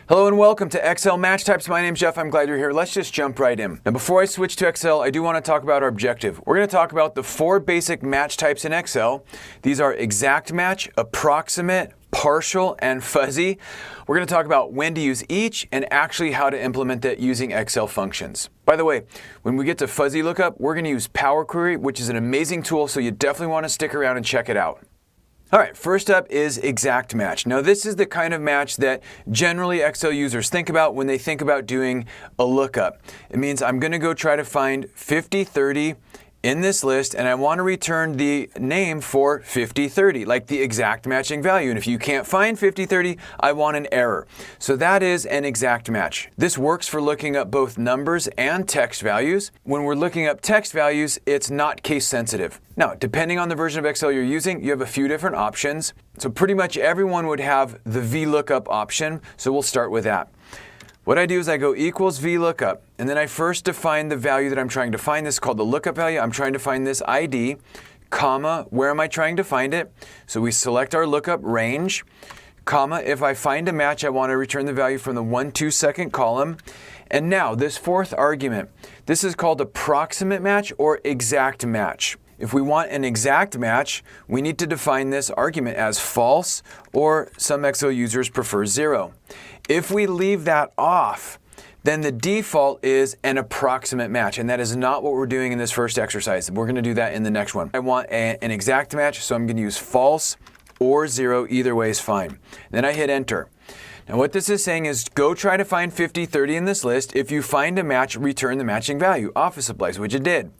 Hello and welcome to Excel Match Types. My name's Jeff. I'm glad you're here. Let's just jump right in. Now before I switch to Excel, I do want to talk about our objective. We're going to talk about the 4 basic match types in Excel. These are exact match, approximate, partial, and fuzzy. We're going to talk about when to use each and actually how to implement it using Excel functions. By the way, when we get to fuzzy lookup, we're going to use Power Query, which is an amazing tool, so you definitely want to stick around and check it out. All right, first up is exact match. Now this is the kind of match that generally Excel users think about when they think about doing a lookup. It means I'm going to go try to find 5030 in this list, and I want to return the name for 5030, like the exact matching value. And if you can't find 5030, I want an error. So that is an exact match. This works for looking up both numbers and text values. When we're looking up text values, it's not case sensitive. Now, depending on the version of Excel you're using, you have a few different options. So pretty much everyone would have the VLOOKUP option, so we'll start with that. What I do is I go equals VLOOKUP, and then I first define the value that I'm trying to find. This is called the lookup value. I'm trying to find this ID, comma, where am I trying to find it? So we select our lookup range, comma, if I find a match, I want to return the value from the 1-2 second column. And now this fourth argument, this is called approximate match or exact match. If we want an exact match, we need to define this argument as false, or some Excel users prefer 0. If we leave that off, then the default is an approximate match, and that is not what we're doing in this first exercise. We're going to do that in the next one. I want an exact match, so I'm going to use false or 0. Either way is fine. Then I hit enter. Now what this is saying is go try to find 5030 in this list. If you find a match, return the matching value, office supplies, which it did.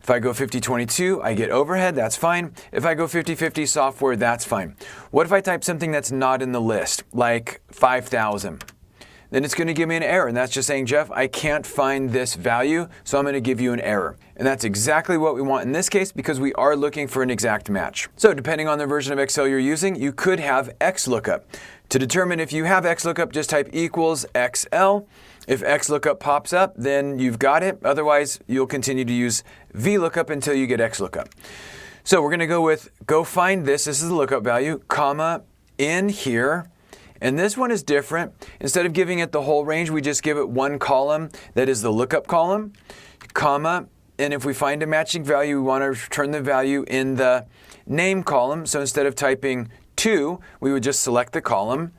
If I go 5022, I get overhead, that's fine. If I go 5050 software, that's fine. What if I type something that's not in the list, like 5,000? Then it's going to give me an error, and that's just saying, Jeff, I can't find this value, so I'm going to give you an error. And that's exactly what we want in this case because we are looking for an exact match. So depending on the version of Excel you're using, you could have XLOOKUP. To determine if you have XLOOKUP, just type equals XL. If XLOOKUP pops up, then you've got it. Otherwise, you'll continue to use VLOOKUP until you get XLOOKUP. So we're going to go with go find this. This is the lookup value, comma, in here. And this one is different. Instead of giving it the whole range, we just give it one column. That is the lookup column, comma. And if we find a matching value, we want to return the value in the name column. So instead of typing 2, we would just select the column.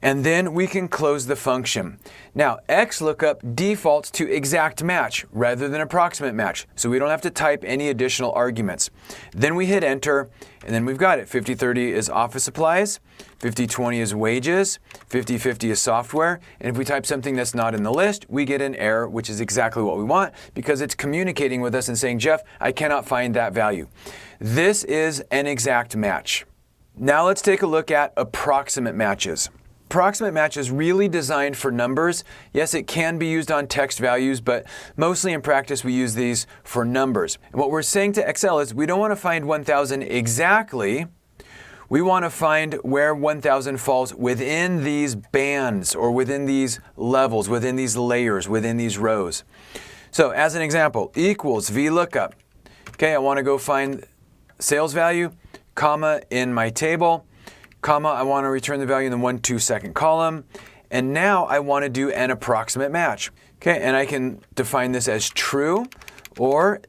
And then we can close the function. Now, XLOOKUP defaults to exact match rather than approximate match, so we don't have to type any additional arguments. Then we hit enter, and then we've got it. 5030 is office supplies, 5020 is wages, 5050 is software, and if we type something that's not in the list, we get an error, which is exactly what we want because it's communicating with us and saying, Jeff, I cannot find that value. This is an exact match. Now let's take a look at approximate matches. Approximate match is really designed for numbers. Yes, it can be used on text values, but mostly in practice we use these for numbers. And what we're saying to Excel is we don't want to find 1000 exactly. We want to find where 1000 falls within these bands or within these levels, within these layers, within these rows. So as an example, equals VLOOKUP. Okay, I want to go find sales value, comma, in my table, comma, I want to return the value in the 1-2 second column. And now I want to do an approximate match. Okay, and I can define this as true, or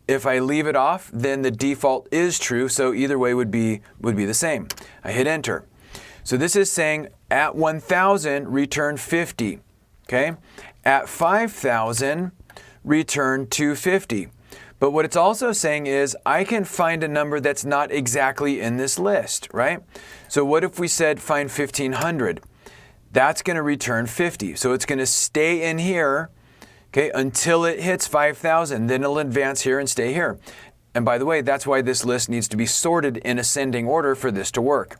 if I leave it off, then the default is true. So either way would be the same. I hit enter. So this is saying at 1000, return 50. Okay, at 5000, return 250. But what it's also saying is I can find a number that's not exactly in this list, right? So what if we said find 1500? That's going to return 50. So it's going to stay in here, okay, until it hits 5000. Then it'll advance here and stay here. And by the way, that's why this list needs to be sorted in ascending order for this to work.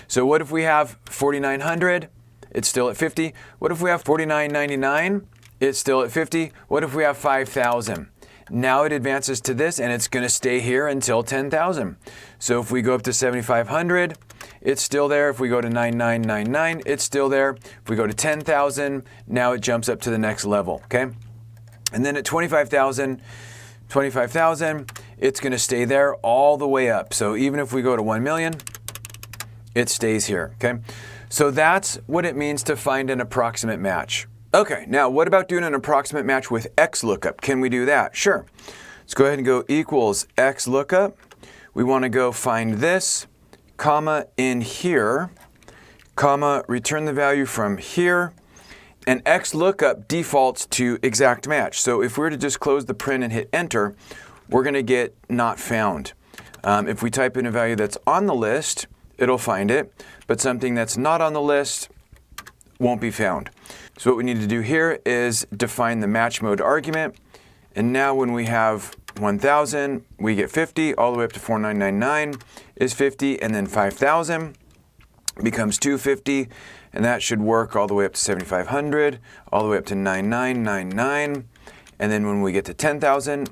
So what if we have 4900? It's still at 50. What if we have 4999? It's still at 50. What if we have 5000? Now it advances to this and it's going to stay here until 10,000. So if we go up to 7,500, it's still there. If we go to 9,999, it's still there. If we go to 10,000, now it jumps up to the next level, okay? And then at 25,000, it's going to stay there all the way up. So even if we go to 1 million, it stays here, okay? So that's what it means to find an approximate match. Okay, now what about doing an approximate match with XLOOKUP? Can we do that? Sure. Let's go ahead and go equals XLOOKUP. We want to go find this, comma, in here, comma, return the value from here, and XLOOKUP defaults to exact match. So if we were to just close the print and hit enter, we're going to get not found. If we type in a value that's on the list, it'll find it, but something that's not on the list won't be found. So what we need to do here is define the match mode argument. And now when we have 1,000, we get 50, all the way up to 4,999 is 50, and then 5,000 becomes 250, and that should work all the way up to 7,500, all the way up to 9,999. And then when we get to 10,000,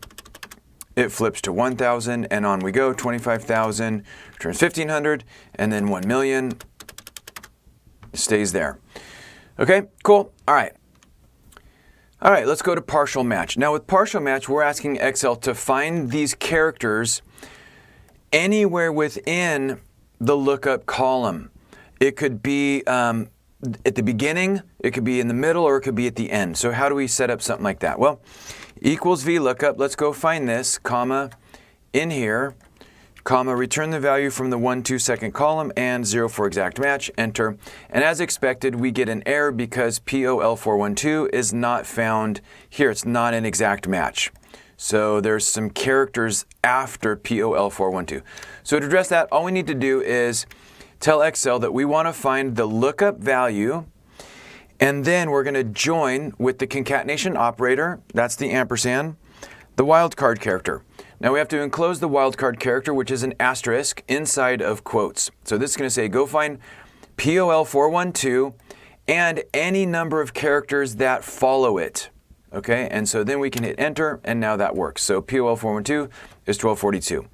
it flips to 1,000, and on we go. 25,000 returns 1,500, and then 1 million stays there. Okay, cool. All right. All right, let's go to partial match. Now with partial match, we're asking Excel to find these characters anywhere within the lookup column. It could be at the beginning, it could be in the middle, or it could be at the end. So how do we set up something like that? Well, equals VLOOKUP. Let's go find this, comma, in here, comma, return the value from the 1, 2 second column, and 0 for exact match, enter. And as expected, we get an error because POL412 is not found here. It's not an exact match. So there's some characters after POL412. So to address that, all we need to do is tell Excel that we want to find the lookup value, and then we're going to join with the concatenation operator, that's the ampersand, the wildcard character. Now we have to enclose the wildcard character, which is an asterisk, inside of quotes. So this is going to say, go find POL412 and any number of characters that follow it. Okay, and so then we can hit enter, and now that works. So POL412 is 1242.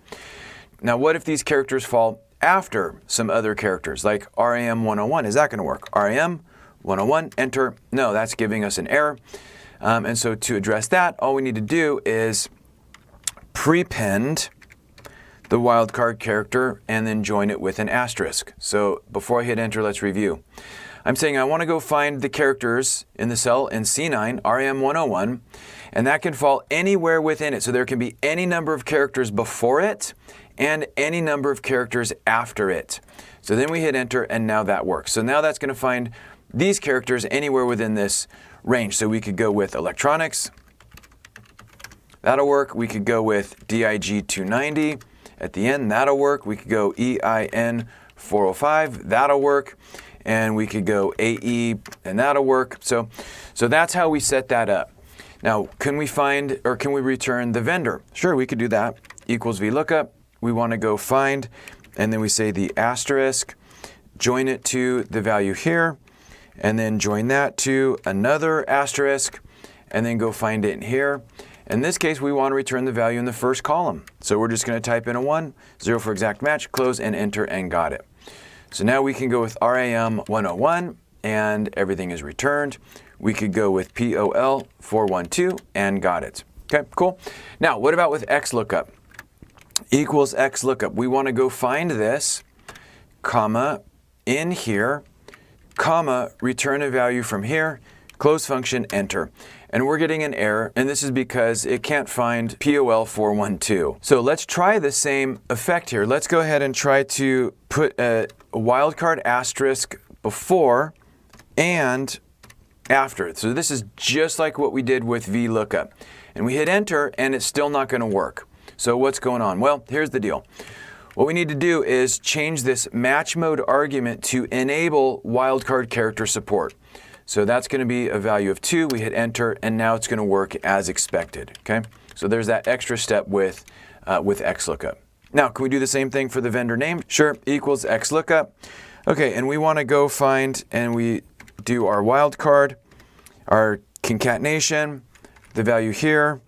Now what if these characters fall after some other characters, like RAM101? Is that going to work? RAM101, enter. No, that's giving us an error. And so to address that, all we need to do is prepend the wildcard character and then join it with an asterisk. So before I hit enter, let's review. I'm saying I want to go find the characters in the cell in C9, RAM101, and that can fall anywhere within it. So there can be any number of characters before it and any number of characters after it. So then we hit enter, and now that works. So now that's going to find these characters anywhere within this range. So we could go with electronics. That'll work. We could go with DIG290 at the end. That'll work. We could go EIN405. That'll work. And we could go AE, and that'll work. So that's how we set that up. Now, can we find, or can we return the vendor? Sure, we could do that. Equals VLOOKUP. We want to go find, and then we say the asterisk, join it to the value here, and then join that to another asterisk, and then go find it in here. In this case, we want to return the value in the first column. So we're just going to type in a 1, 0 for exact match, close, and enter, and got it. So now we can go with RAM101, and everything is returned. We could go with POL412, and got it. Okay, cool. Now, what about with XLOOKUP? Equals XLOOKUP. We want to go find this, comma, in here, comma, return a value from here, close function, enter. And we're getting an error, and this is because it can't find POL412. So let's try the same effect here. Let's go ahead and try to put a wildcard asterisk before and after. So this is just like what we did with VLOOKUP. And we hit enter, and it's still not going to work. So what's going on? Well, here's the deal. What we need to do is change this match mode argument to enable wildcard character support. So that's going to be a value of 2. We hit enter, and now it's going to work as expected. Okay. So there's that extra step with XLOOKUP. Now, can we do the same thing for the vendor name? Sure. Equals XLOOKUP. Okay, and we want to go find, and we do our wildcard, our concatenation, the value here,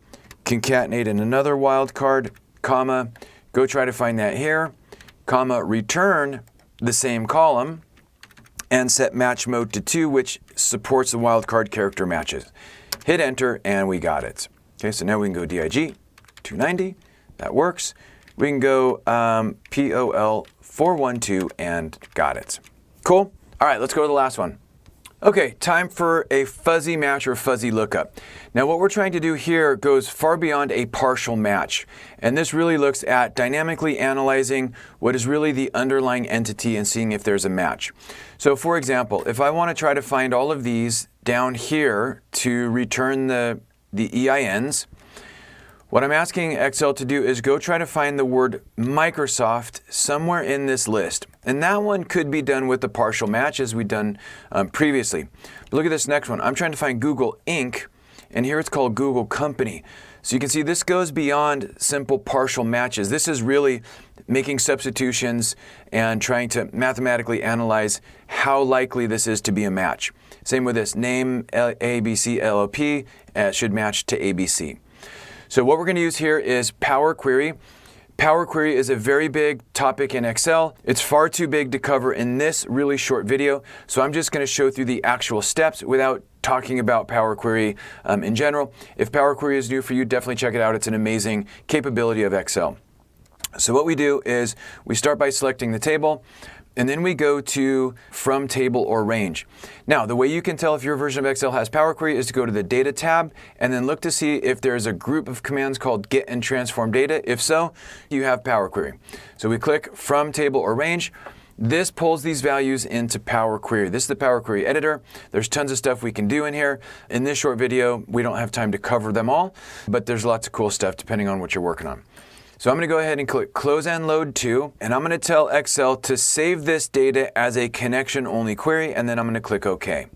concatenate in another wildcard, comma, go try to find that here, comma, return the same column, and set match mode to 2, which supports the wildcard character matches. Hit enter, and we got it. Okay, so now we can go DIG 290. That works. We can go POL412, and got it. Cool. All right, let's go to the last one. Okay, time for a fuzzy match or fuzzy lookup. Now what we're trying to do here goes far beyond a partial match. And this really looks at dynamically analyzing what is really the underlying entity and seeing if there's a match. So for example, if I want to try to find all of these down here to return the EINs, what I'm asking Excel to do is go try to find the word Microsoft somewhere in this list. And that one could be done with the partial match as we've done previously. But look at this next one. I'm trying to find Google Inc. and here it's called Google Company. So you can see this goes beyond simple partial matches. This is really making substitutions and trying to mathematically analyze how likely this is to be a match. Same with this, name ABC LLP should match to ABC. So what we're going to use here is Power Query. Power Query is a very big topic in Excel. It's far too big to cover in this really short video, so I'm just going to show through the actual steps without talking about Power Query in general. If Power Query is new for you, definitely check it out. It's an amazing capability of Excel. So what we do is we start by selecting the table, and then we go to From Table or Range. Now, the way you can tell if your version of Excel has Power Query is to go to the Data tab and then look to see if there's a group of commands called Get and Transform Data. If so, you have Power Query. So we click From Table or Range. This pulls these values into Power Query. This is the Power Query editor. There's tons of stuff we can do in here. In this short video, we don't have time to cover them all, but there's lots of cool stuff depending on what you're working on. So I'm going to go ahead and click Close and Load To, and I'm going to tell Excel to save this data as a connection-only query, and then I'm going to click OK.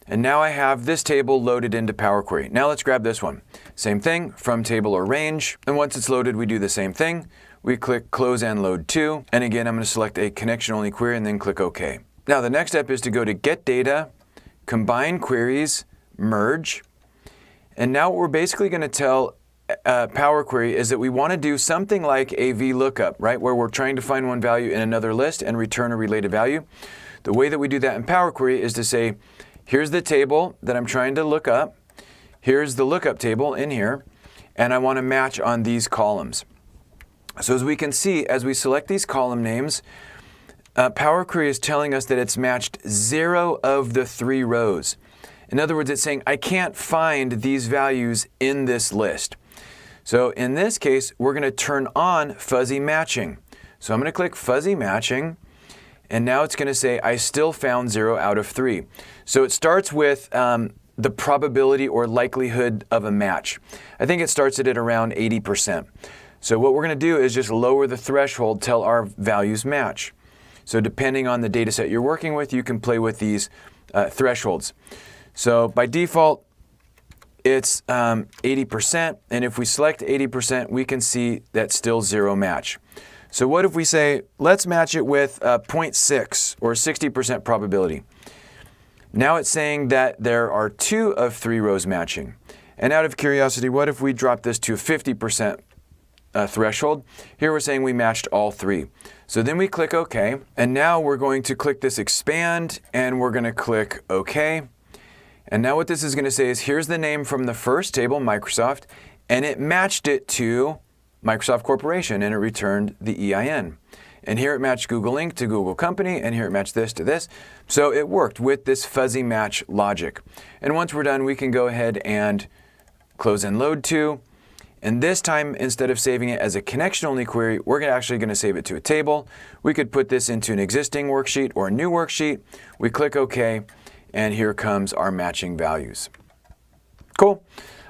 And now I have this table loaded into Power Query. Now let's grab this one. Same thing, From Table or Range, and once it's loaded, we do the same thing. We click Close and Load To, and again, I'm going to select a connection-only query and then click OK. Now the next step is to go to Get Data, Combine Queries, Merge, and now what we're basically going to tell Power Query is that we want to do something like a VLOOKUP, right, where we're trying to find one value in another list and return a related value. The way that we do that in Power Query is to say, here's the table that I'm trying to look up, here's the lookup table in here, and I want to match on these columns. So as we can see, as we select these column names, Power Query is telling us that it's matched 0 of the 3 rows. In other words, it's saying, I can't find these values in this list. So in this case, we're going to turn on fuzzy matching. So I'm going to click fuzzy matching, and now it's going to say I still found 0 out of 3. So it starts with the probability or likelihood of a match. I think it starts at around 80%. So what we're going to do is just lower the threshold till our values match. So depending on the data set you're working with, you can play with these thresholds. So by default, it's 80%, and if we select 80%, we can see that's still 0 match. So what if we say, let's match it with 0.6 or 60% probability? Now it's saying that there are 2 of 3 rows matching. And out of curiosity, what if we drop this to a 50% threshold? Here we're saying we matched all 3. So then we click OK, and now we're going to click this expand, and we're going to click OK. And now what this is going to say is here's the name from the first table, Microsoft, and it matched it to Microsoft Corporation, and it returned the EIN. And here it matched Google Inc. to Google Company, and here it matched this to this. So it worked with this fuzzy match logic. And once we're done, we can go ahead and Close and Load To. And this time, instead of saving it as a connection-only query, we're actually going to save it to a table. We could put this into an existing worksheet or a new worksheet. We click OK. And here comes our matching values. Cool.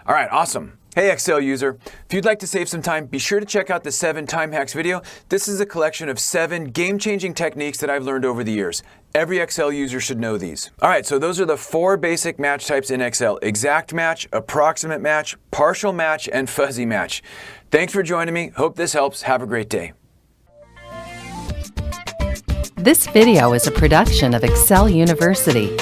All right, awesome. Hey Excel user, if you'd like to save some time, be sure to check out the 7 Time Hacks video. This is a collection of 7 game-changing techniques that I've learned over the years. Every Excel user should know these. All right, so those are the 4 basic match types in Excel: exact match, approximate match, partial match, and fuzzy match. Thanks for joining me. Hope this helps. Have a great day. This video is a production of Excel University.